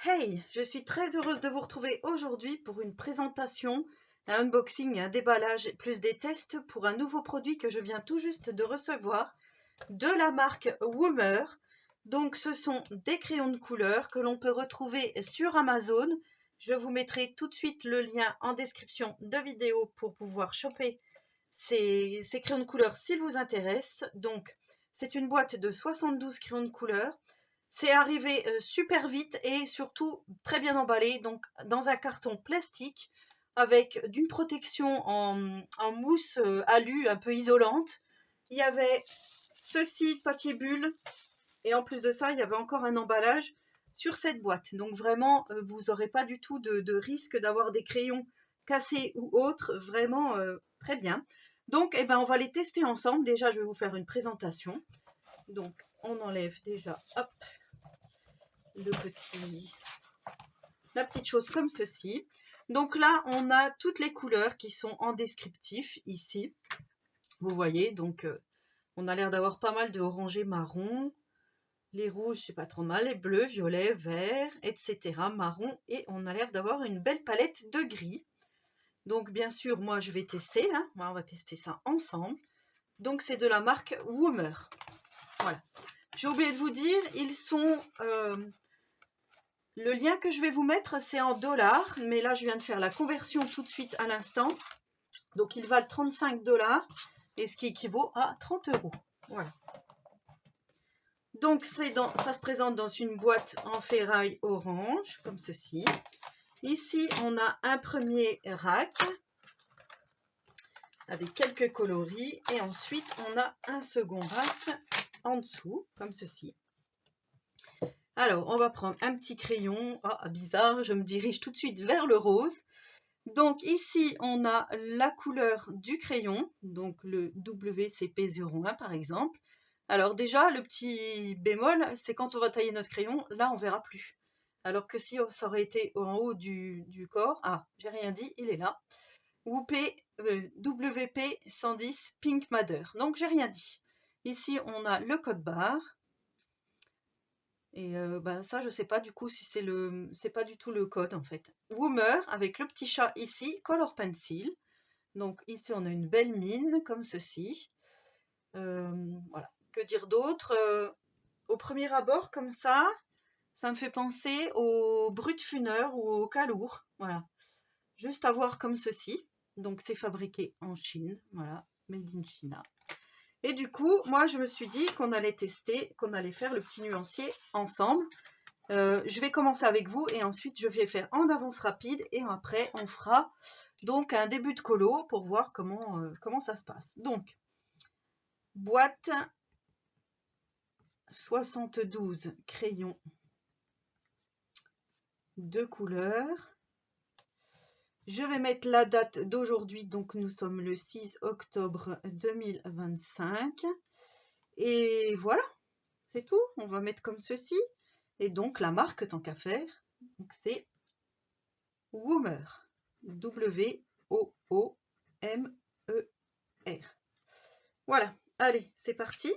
Hey, je suis très heureuse de vous retrouver aujourd'hui pour une présentation, un unboxing, un déballage, plus des tests pour un nouveau produit que je viens tout juste de recevoir de la marque Woomer. Donc ce sont des crayons de couleur que l'on peut retrouver sur Amazon. Je vous mettrai tout de suite le lien en description de vidéo pour pouvoir choper ces crayons de couleur s'ils vous intéressent. Donc c'est une boîte de 72 crayons de couleur. C'est arrivé super vite et surtout très bien emballé, donc dans un carton plastique avec d'une protection en mousse alu un peu isolante. Il y avait ceci, papier bulle, et en plus de ça, il y avait encore un emballage sur cette boîte. Donc vraiment, vous n'aurez pas du tout de risque d'avoir des crayons cassés ou autres, vraiment très bien. Donc, eh ben, on va les tester ensemble. Déjà, je vais vous faire une présentation. Donc, on enlève déjà, hop, la petite chose comme ceci. Donc là, on a toutes les couleurs qui sont en descriptif ici. Vous voyez, donc on a l'air d'avoir pas mal de orangé marron. Les rouges, c'est pas trop mal. Les bleus, violets, verts, etc. Marron. Et on a l'air d'avoir une belle palette de gris. Donc bien sûr, moi je vais tester. Hein. On va tester ça ensemble. Donc c'est de la marque Woomer. Voilà. J'ai oublié de vous dire, ils sont... le lien que je vais vous mettre, c'est en dollars, mais là, je viens de faire la conversion tout de suite à l'instant. Donc, ils valent 35 $, et ce qui équivaut à 30 €. Voilà. Donc, ça se présente dans une boîte en ferraille orange, comme ceci. Ici, on a un premier rack avec quelques coloris, et ensuite, on a un second rack en dessous, comme ceci. Alors, on va prendre un petit crayon. Ah, bizarre, je me dirige tout de suite vers le rose. Donc ici, on a la couleur du crayon, donc le WCP01 par exemple. Alors déjà, le petit bémol, c'est quand on va tailler notre crayon, là on verra plus. Alors que si ça aurait été en haut du corps, ah, j'ai rien dit, il est là. WP110 Pink Madder, donc j'ai rien dit. Ici, on a le code barre. Et ben ça, je sais pas du coup si c'est pas du tout le code en fait. Woomer avec le petit chat ici, Color Pencil. Donc ici, on a une belle mine comme ceci. Voilà. Que dire d'autre? Au premier abord, comme ça me fait penser au brut-funeur ou au calour. Voilà. Juste à voir comme ceci. Donc c'est fabriqué en Chine. Voilà. Made in China. Et du coup, moi, je me suis dit qu'on allait tester, qu'on allait faire le petit nuancier ensemble. Je vais commencer avec vous et ensuite je vais faire en avance rapide et après on fera donc un début de colo pour voir comment ça se passe. Donc, boîte 72 crayons de couleur. Je vais mettre la date d'aujourd'hui, donc nous sommes le 6 octobre 2025. Et voilà, c'est tout. On va mettre comme ceci. Et donc la marque, tant qu'à faire, c'est Woomer. W-O-O-M-E-R. Voilà, allez, c'est parti.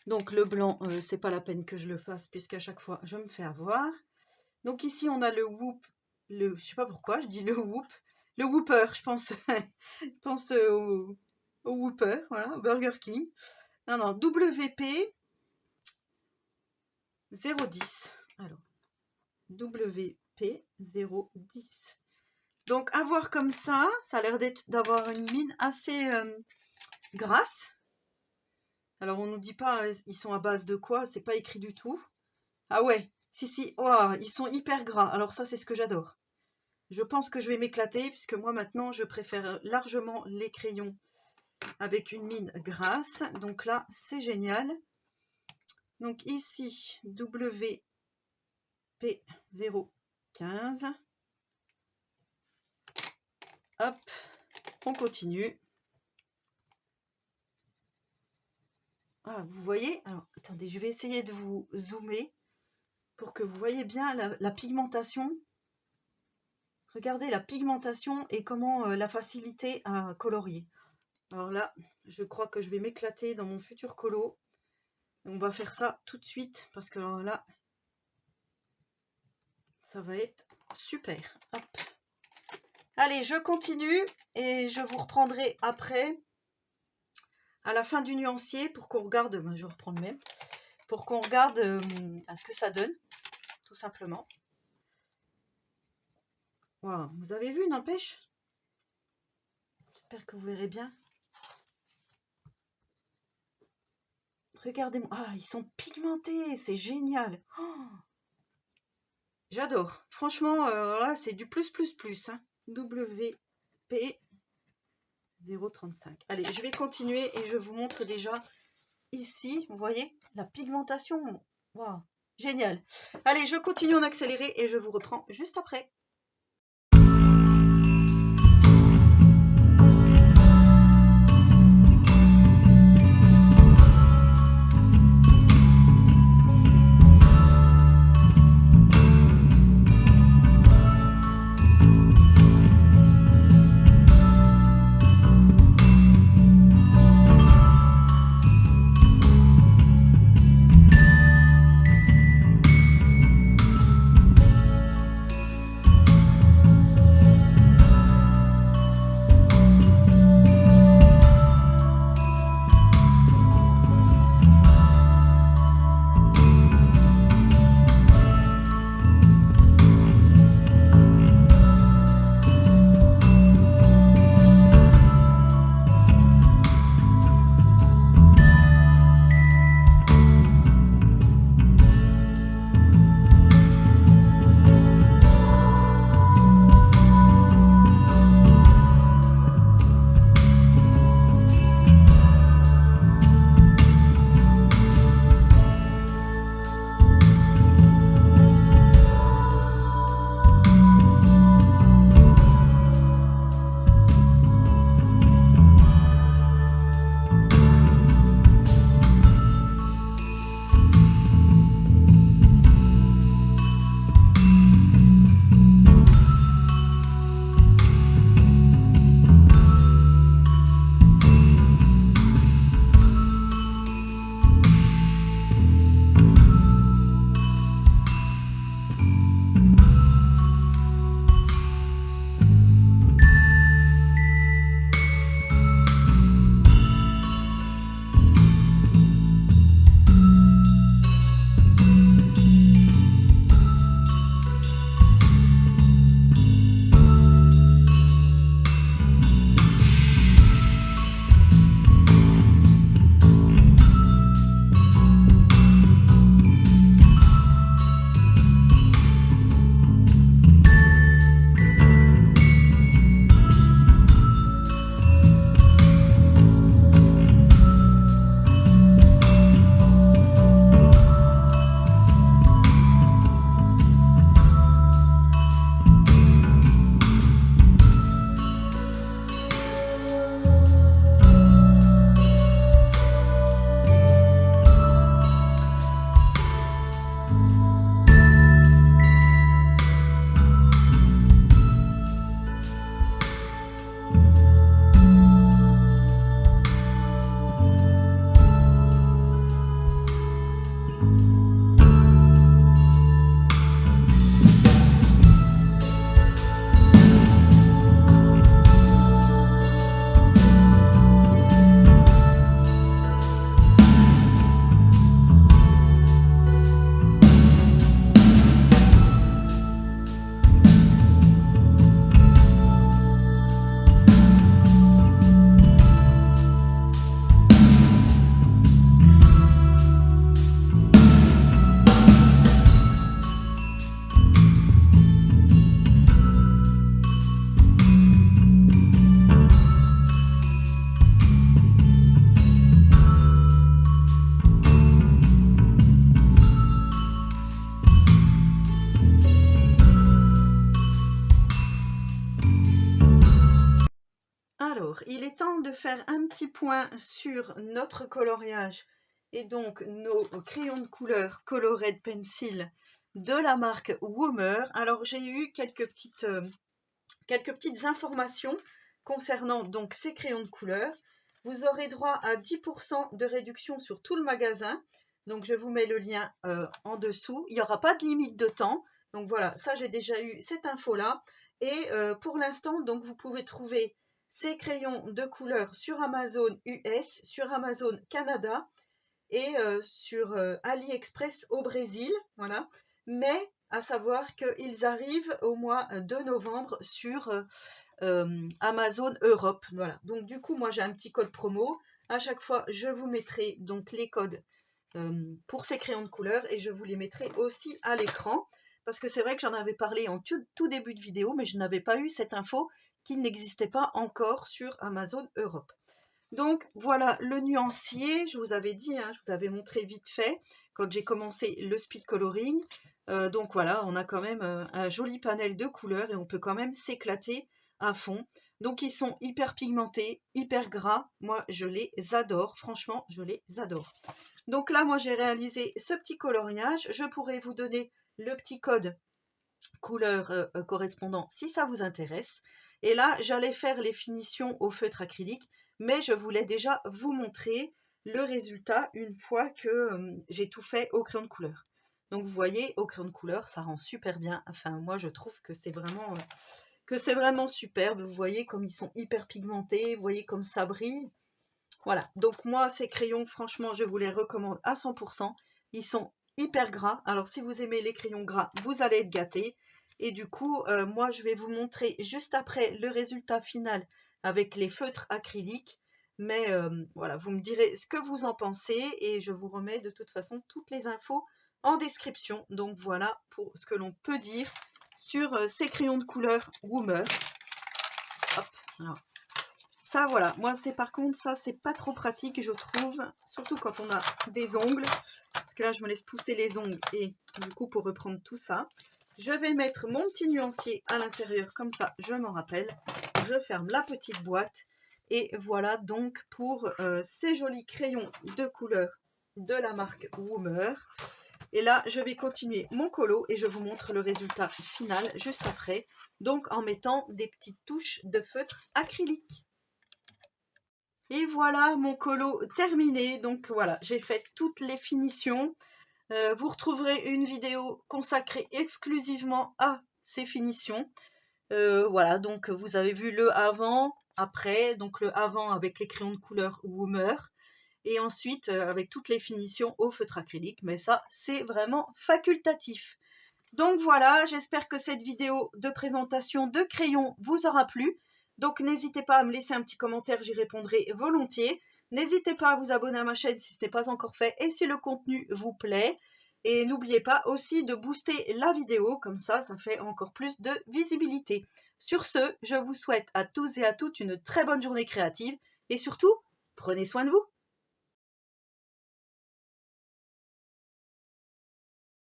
Donc le blanc, c'est pas la peine que je le fasse puisqu'à chaque fois je me fais avoir. Donc ici on a le Whoop, je sais pas pourquoi je dis le Whoop, le Whooper, je pense, je pense au Whooper, voilà, au Burger King. Non, non, WP 010. Alors, WP 010. Donc à voir comme ça a l'air d'avoir une mine assez grasse. Alors on nous dit pas ils sont à base de quoi, c'est pas écrit du tout. Ah ouais, si, oh, ils sont hyper gras, alors ça c'est ce que j'adore. Je pense que je vais m'éclater puisque moi maintenant je préfère largement les crayons avec une mine grasse. Donc là c'est génial. Donc ici WP015. Hop, on continue. Ah, vous voyez? Alors attendez, je vais essayer de vous zoomer pour que vous voyez bien la pigmentation. Regardez la pigmentation et comment la facilité à colorier. Alors là, je crois que je vais m'éclater dans mon futur colo. On va faire ça tout de suite parce que alors là, Ça va être super. Hop. Allez, je continue et je vous reprendrai après, à la fin du nuancier, pour qu'on regarde, ben, je reprends le même, pour qu'on regarde ce que ça donne, tout simplement. Wow, vous avez vu, n'empêche? J'espère que vous verrez bien. Regardez-moi. Ah, ils sont pigmentés, c'est génial. Oh, j'adore. Franchement, là, c'est du plus. Hein. WP 035. Allez, je vais continuer et je vous montre déjà ici. Vous voyez la pigmentation. Waouh, génial. Allez, je continue en accéléré et je vous reprends juste après. Alors, il est temps de faire un petit point sur notre coloriage et donc nos crayons de couleur Colored Pencil de la marque Woomer. Alors, j'ai eu quelques petites informations concernant donc ces crayons de couleur. Vous aurez droit à 10% de réduction sur tout le magasin. Donc, je vous mets le lien en dessous. Il n'y aura pas de limite de temps. Donc voilà, ça j'ai déjà eu cette info-là. Et pour l'instant, donc vous pouvez trouver ces crayons de couleur sur Amazon US, sur Amazon Canada et sur AliExpress au Brésil. Voilà. Mais à savoir qu'ils arrivent au mois de novembre sur Amazon Europe. Voilà. Donc du coup, moi j'ai un petit code promo. À chaque fois, je vous mettrai donc les codes pour ces crayons de couleur et je vous les mettrai aussi à l'écran parce que c'est vrai que j'en avais parlé en tout début de vidéo, mais je n'avais pas eu cette info qu'il n'existait pas encore sur Amazon Europe. Donc voilà le nuancier, je vous avais dit, hein, je vous avais montré vite fait quand j'ai commencé le speed coloring. Donc voilà, on a quand même un joli panel de couleurs et on peut quand même s'éclater à fond. Donc ils sont hyper pigmentés, hyper gras. Moi je les adore, franchement je les adore. Donc là moi j'ai réalisé ce petit coloriage. Je pourrais vous donner le petit code couleur correspondant si ça vous intéresse. Et là j'allais faire les finitions au feutre acrylique, mais je voulais déjà vous montrer le résultat une fois que j'ai tout fait au crayon de couleur. Donc vous voyez, au crayon de couleur ça rend super bien. Enfin moi je trouve que c'est vraiment superbe. Vous voyez comme ils sont hyper pigmentés, vous voyez comme ça brille. Voilà, donc moi ces crayons franchement je vous les recommande à 100%. Ils sont hyper gras, alors si vous aimez les crayons gras vous allez être gâtés. Et du coup moi je vais vous montrer juste après le résultat final avec les feutres acryliques. Mais voilà, vous me direz ce que vous en pensez et je vous remets de toute façon toutes les infos en description. Donc voilà pour ce que l'on peut dire sur ces crayons de couleur Woomer. Hop, alors. Ça, voilà, moi, c'est par contre, ça, c'est pas trop pratique, je trouve, surtout quand on a des ongles, parce que là, je me laisse pousser les ongles, et du coup, pour reprendre tout ça, je vais mettre mon petit nuancier à l'intérieur, comme ça, je m'en rappelle, je ferme la petite boîte, et voilà donc pour ces jolis crayons de couleur de la marque Woomer. Et là, je vais continuer mon colo, et je vous montre le résultat final juste après, donc en mettant des petites touches de feutre acrylique. Et voilà mon colo terminé. Donc voilà, j'ai fait toutes les finitions. Vous retrouverez une vidéo consacrée exclusivement à ces finitions. Voilà, donc vous avez vu le avant, après, donc le avant avec les crayons de couleur Woomer. Et ensuite avec toutes les finitions au feutre acrylique. Mais ça, c'est vraiment facultatif. Donc voilà, j'espère que cette vidéo de présentation de crayons vous aura plu. Donc n'hésitez pas à me laisser un petit commentaire, j'y répondrai volontiers. N'hésitez pas à vous abonner à ma chaîne si ce n'est pas encore fait et si le contenu vous plaît. Et n'oubliez pas aussi de booster la vidéo, comme ça fait encore plus de visibilité. Sur ce, je vous souhaite à tous et à toutes une très bonne journée créative et surtout, prenez soin de vous.